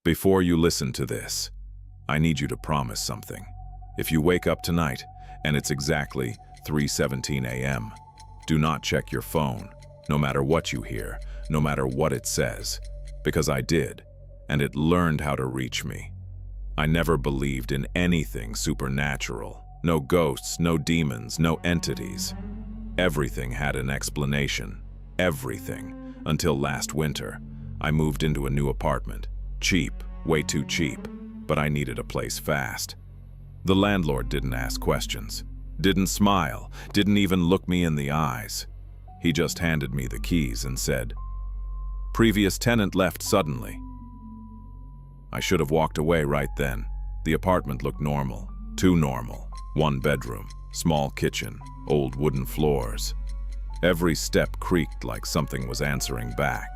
Before you listen to this, I need you to promise something. If you wake up tonight and it's exactly 3:17 a.m., do not check your phone, no matter what you hear, no matter what it says, because I did, and it learned how to reach me. I never believed in anything supernatural. No ghosts, no demons, no entities. Everything had an explanation. Everything. Until last winter, I moved into a new apartment. Cheap, way too cheap, but I needed a place fast. The landlord didn't ask questions, didn't smile, didn't even look me in the eyes. He just handed me the keys and said, "Previous tenant left suddenly." I should have walked away right then. The apartment looked normal, too normal. One bedroom, small kitchen, old wooden floors. Every step creaked like something was answering back.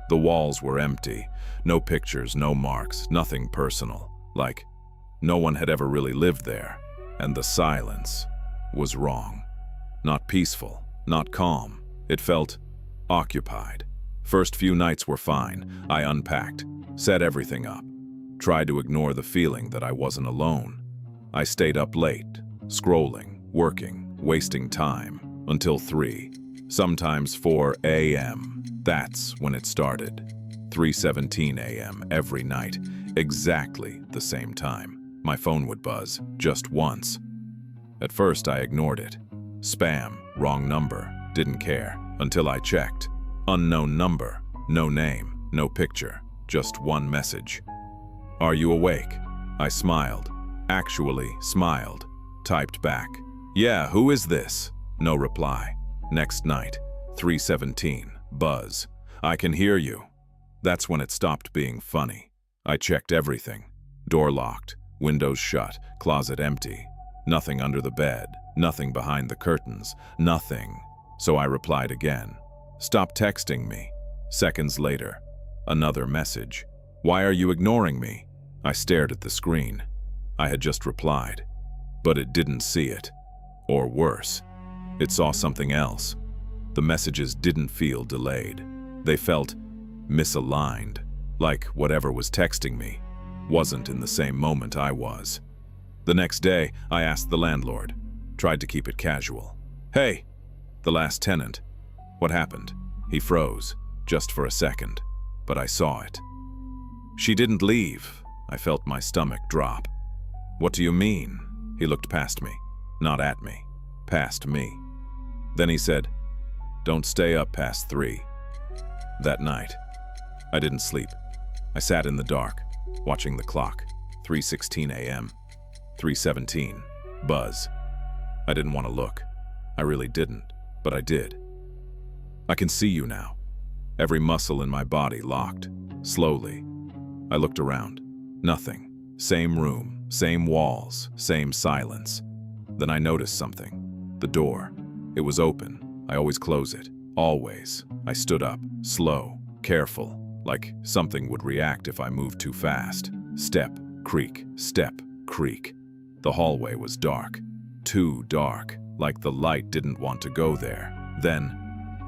The walls were empty, no pictures, no marks, nothing personal, like no one had ever really lived there. And the silence was wrong. Not peaceful, not calm. It felt occupied. First few nights were fine. I unpacked, set everything up, tried to ignore the feeling that I wasn't alone. I stayed up late, scrolling, working, wasting time, until 3, sometimes 4 a.m. That's when it started. 3:17 a.m. every night, exactly the same time. My phone would buzz, just once. At first I ignored it. Spam, wrong number, didn't care, until I checked. Unknown number, no name, no picture, just one message. "Are you awake?" I smiled, actually smiled, typed back, "Yeah, who is this?" No reply. Next night, 3:17, buzz. "I can hear you." That's when it stopped being funny. I checked everything. Door locked, windows shut, closet empty. Nothing under the bed, nothing behind the curtains, nothing. So I replied again. "Stop texting me." Seconds later, another message. "Why are you ignoring me?" I stared at the screen. I had just replied, but it didn't see it. Or worse, it saw something else. The messages didn't feel delayed. They felt misaligned, like whatever was texting me wasn't in the same moment I was. The next day, I asked the landlord, tried to keep it casual. "Hey, the last tenant, what happened?" He froze, just for a second, but I saw it. "She didn't leave." I felt my stomach drop. "What do you mean?" He looked past me, not at me, past me. Then he said, "Don't stay up past 3. That night, I didn't sleep. I sat in the dark, watching the clock. 3:16 a.m. 3:17. Buzz. I didn't want to look. I really didn't, but I did. I can see you now. Every muscle in my body locked. Slowly. I looked around. Nothing. Same room, same walls, same silence. Then I noticed something. The door. It was open. I always close it. Always. I stood up, slow, careful, like something would react if I moved too fast. Step, creak, step, creak. The hallway was dark. Too dark, like the light didn't want to go there. Then,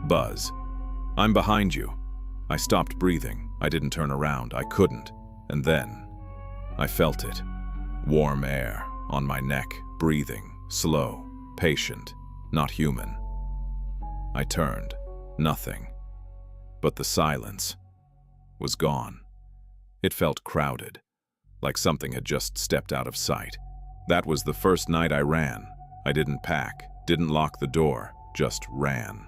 buzz. "I'm behind you." I stopped breathing. I didn't turn around. I couldn't. And then, I felt it. Warm air on my neck, breathing, slow, patient, not human. I turned. Nothing. But the silence was gone. It felt crowded, like something had just stepped out of sight. That was the first night I ran. I didn't pack, didn't lock the door, just ran.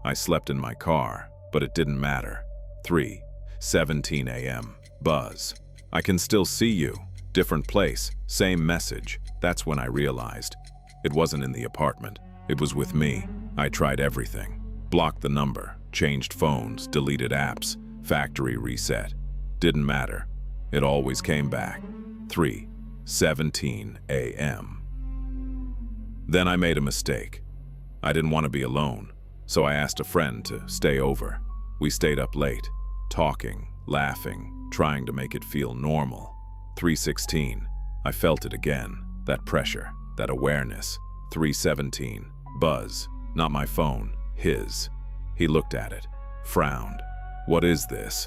I slept in my car, but it didn't matter. 3:17 a.m. Buzz. "I can still see you." Different place, same message. That's when I realized. It wasn't in the apartment. It was with me. I tried everything. Blocked the number, changed phones, deleted apps, factory reset. Didn't matter. It always came back. 3:17 a.m. Then I made a mistake. I didn't want to be alone, so I asked a friend to stay over. We stayed up late, talking, laughing, trying to make it feel normal. 3:16. I felt it again, that pressure, that awareness. 3:17. Buzz. Not my phone, his. He looked at it, frowned. "What is this?"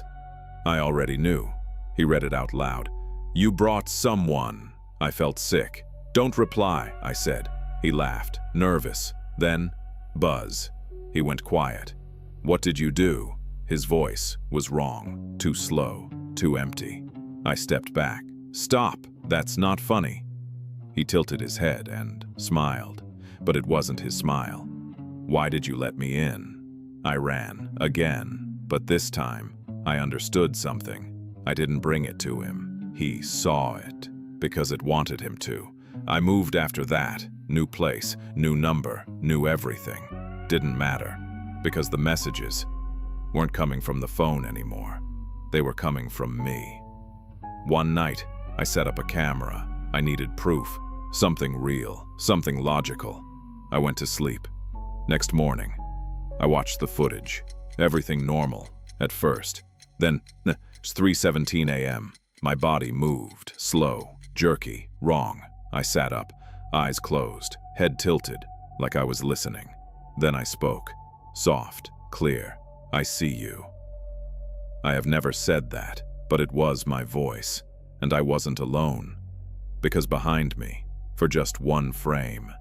I already knew. He read it out loud. "You brought someone." I felt sick. "Don't reply," I said. He laughed, nervous. Then, buzz. He went quiet. "What did you do?" His voice was wrong, too slow, too empty. I stepped back. "Stop, that's not funny." He tilted his head and smiled, but it wasn't his smile. "Why did you let me in?" I ran, again, but this time, I understood something. I didn't bring it to him. He saw it, because it wanted him to. I moved after that. New place, new number, new everything. Didn't matter, because the messages weren't coming from the phone anymore. They were coming from me. One night, I set up a camera. I needed proof, something real, something logical. I went to sleep. Next morning, I watched the footage. Everything normal, at first. Then, it's 3:17 a.m. My body moved, slow, jerky, wrong. I sat up, eyes closed, head tilted, like I was listening. Then I spoke, soft, clear. "I see you." I have never said that, but it was my voice, and I wasn't alone. Because behind me, for just one frame,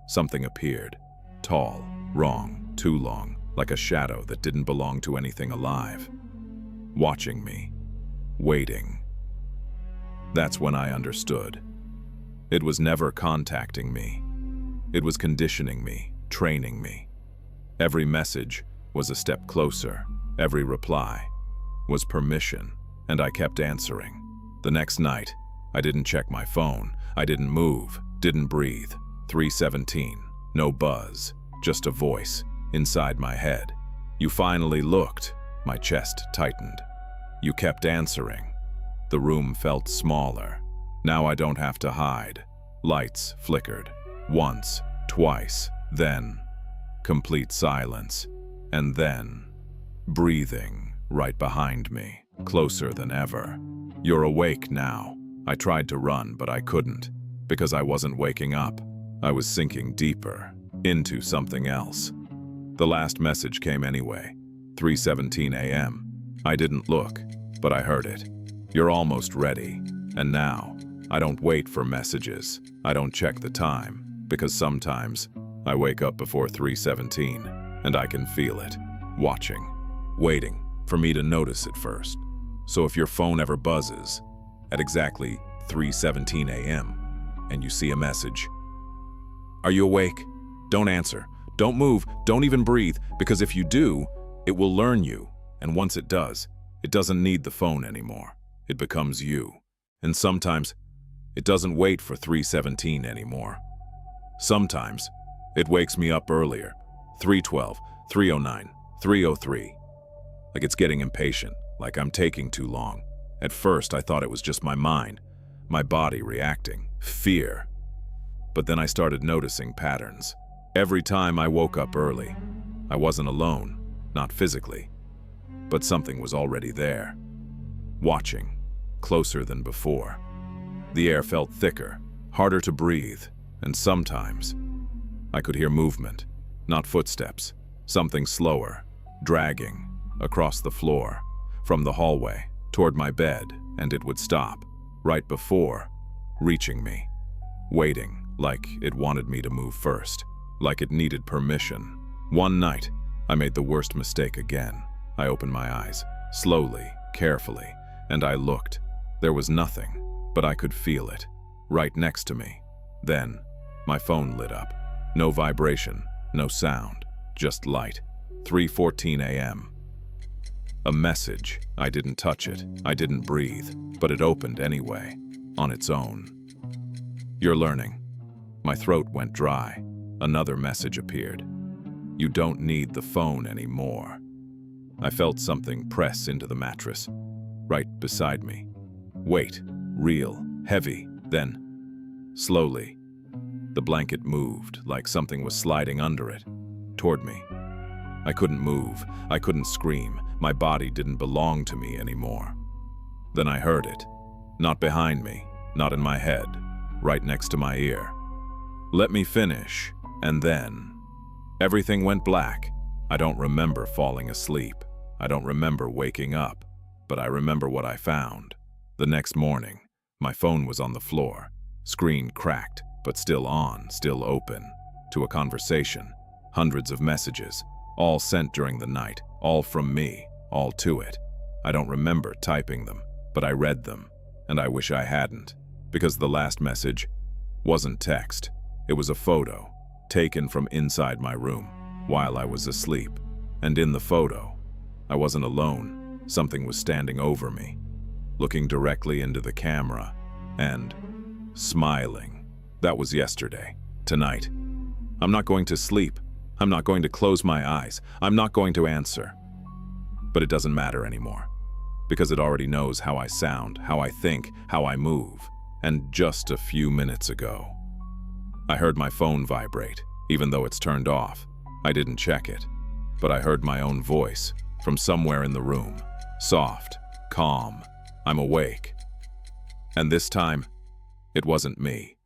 something appeared. Tall, wrong, too long, like a shadow that didn't belong to anything alive. Watching me, waiting. That's when I understood. It was never contacting me. It was conditioning me, training me. Every message was a step closer. Every reply was permission, and I kept answering. The next night, I didn't check my phone. I didn't move, didn't breathe. 3:17, no buzz, just a voice inside my head. "You finally looked." My chest tightened. "You kept answering." The room felt smaller. Now I don't have to hide. Lights flickered. Once, twice, then complete silence. And then breathing right behind me, closer than ever. "You're awake now." I tried to run, but I couldn't, because I wasn't waking up. I was sinking deeper, into something else. The last message came anyway, 3:17 a.m. I didn't look, but I heard it. "You're almost ready." And now, I don't wait for messages. I don't check the time, because sometimes I wake up before 3:17, and I can feel it, watching, waiting for me to notice it first. So if your phone ever buzzes at exactly 3:17 a.m. and you see a message, are you awake? Don't answer. Don't move. Don't even breathe, because if you do, it will learn you. And once it does, it doesn't need the phone anymore. It becomes you. And sometimes, it doesn't wait for 3:17 anymore. Sometimes, it wakes me up earlier, 3:12, 3:09, 3:03. Like it's getting impatient, like I'm taking too long. At first, I thought it was just my mind, my body reacting, fear. But then I started noticing patterns. Every time I woke up early, I wasn't alone, not physically, but something was already there, watching, closer than before. The air felt thicker, harder to breathe, and sometimes I could hear movement, not footsteps, something slower, dragging across the floor, from the hallway toward my bed, and it would stop, right before reaching me, waiting like it wanted me to move first, like it needed permission. One night, I made the worst mistake again. I opened my eyes, slowly, carefully, and I looked. There was nothing, but I could feel it, right next to me. Then, my phone lit up. No vibration, no sound, just light. 3:14 a.m. A message. I didn't touch it. I didn't breathe, but it opened anyway, on its own. "You're learning." My throat went dry. Another message appeared. "You don't need the phone anymore." I felt something press into the mattress, right beside me. Weight, real, heavy, then, slowly, the blanket moved like something was sliding under it, toward me. I couldn't move, I couldn't scream, my body didn't belong to me anymore. Then I heard it, not behind me, not in my head, right next to my ear. "Let me finish," and then everything went black. I don't remember falling asleep. I don't remember waking up, but I remember what I found. The next morning, my phone was on the floor, screen cracked, but still on, still open, to a conversation, hundreds of messages, all sent during the night, all from me, all to it. I don't remember typing them, but I read them, and I wish I hadn't, because the last message wasn't text. It was a photo, taken from inside my room, while I was asleep. And in the photo, I wasn't alone. Something was standing over me, looking directly into the camera, and smiling. That was yesterday. Tonight, I'm not going to sleep. I'm not going to close my eyes. I'm not going to answer. But it doesn't matter anymore, because it already knows how I sound, how I think, how I move. And just a few minutes ago, I heard my phone vibrate, even though it's turned off. I didn't check it, but I heard my own voice from somewhere in the room. Soft, calm, I'm awake. And this time, it wasn't me.